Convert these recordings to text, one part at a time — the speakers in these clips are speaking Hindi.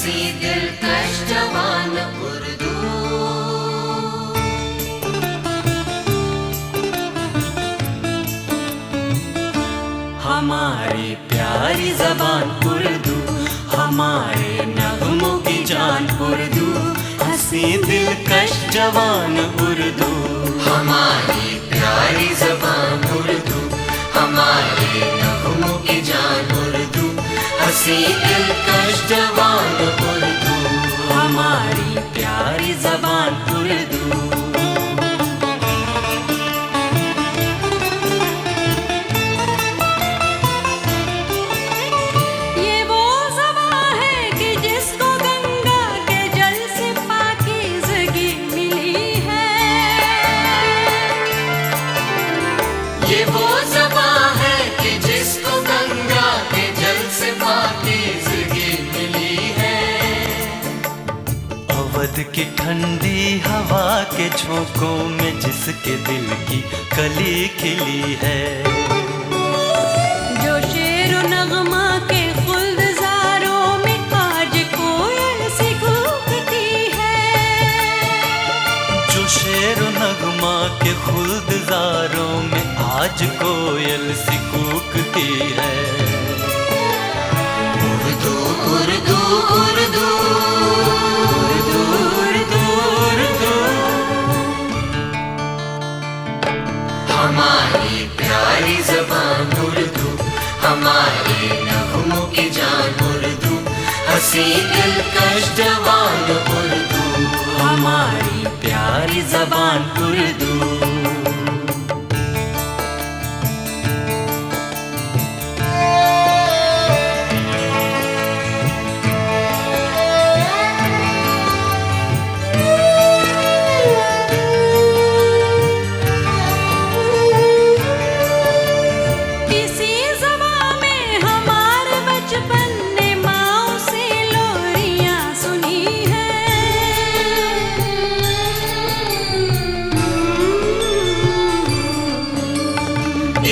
हंसी दिलकश जवान उर्दू। हमारी प्यारी ज़बान उर्दू, हमारे नगमों की जान उर्दू, हंसी दिलकश जवान उर्दू। हमारी प्यारी ज़बान उर्दू, हमारे नगमों की जान उर्दू, हंसी दिलकश जवान उर्दू। हमारी प्यारी ज़बान उर्दू। ये वो ज़बान है कि जिसको गंगा के जल से पाकीज़गी मिली है। अवध की ठंडी हवा के झोंकों में जिसके दिल की कली खिली है। जो शेर नगमा के गुलज़ारों में आज कोयल सी कूकती है। जो शेर नगमा के गुलज़ारों में आज कोयल सी कूकती है। उर्दू उर्दू उर्दू उर्दू उर्दू उर्दू। हमारी प्यारी ज़बान उर्दू, हमारे नगमों की जान उर्दू, हंसी दिलकश जवान उर्दू। हमारी प्यारी ज़बान उर्दू।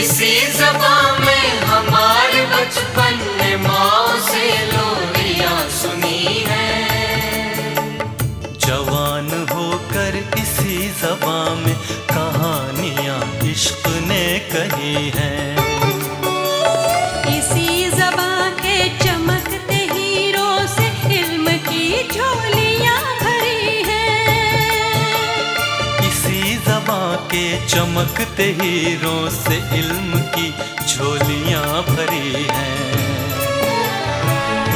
इसी ज़बान में हमारे बचपन ने माँ से लोरियां सुनी है। जवान होकर इसी ज़बान में कहानियाँ इश्क ने कही हैं। इसी ज़बान के चमकते हीरों से इल्म की झोलियाँ भरी हैं। इसी ज़बान के चमकते हीरों से इल्म की झोलियाँ भरी हैं।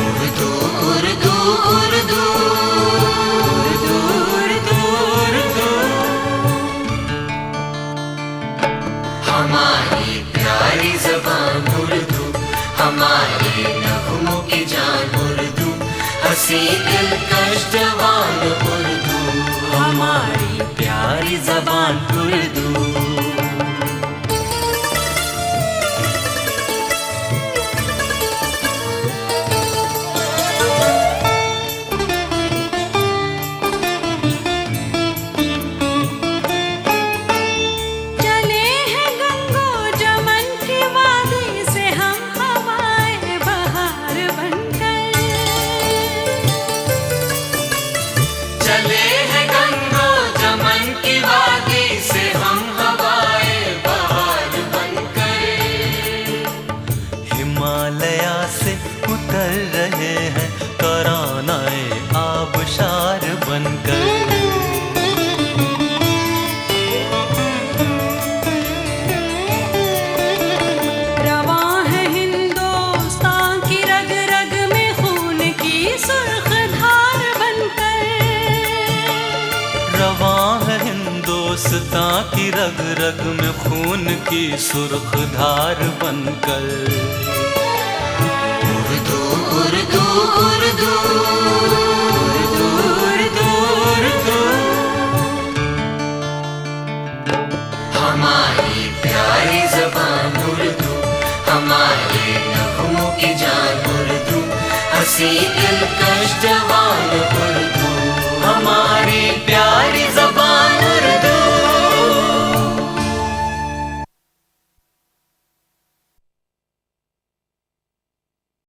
उर्दू उर्दू उर्दू उर्दू उर्दू उर्दू। हमारी प्यारी ज़बान उर्दू, हमारे नगमों की जान उर्दू, हंसी दिलकश जवान उर्दू। हमारी प्यारी ज़बान उर्दू। हिमालया से उतर रहे हैं तरानाए आबशार बनकर। रवां है हिंदुस्तान की रग रग में खून की सुर्ख धार बनकर। रवां है हिंदुस्तान की रग रग में खून की सुर्ख धार बनकर। उर्दू उर्दू उर्दू उर्दू उर्दू उर्दू। हमारी प्यारी ज़बान उर्दू, हमारे नगमों की जान उर्दू, हंसी दिलकश जवान उर्दू। हमारी प्यारी ज़बान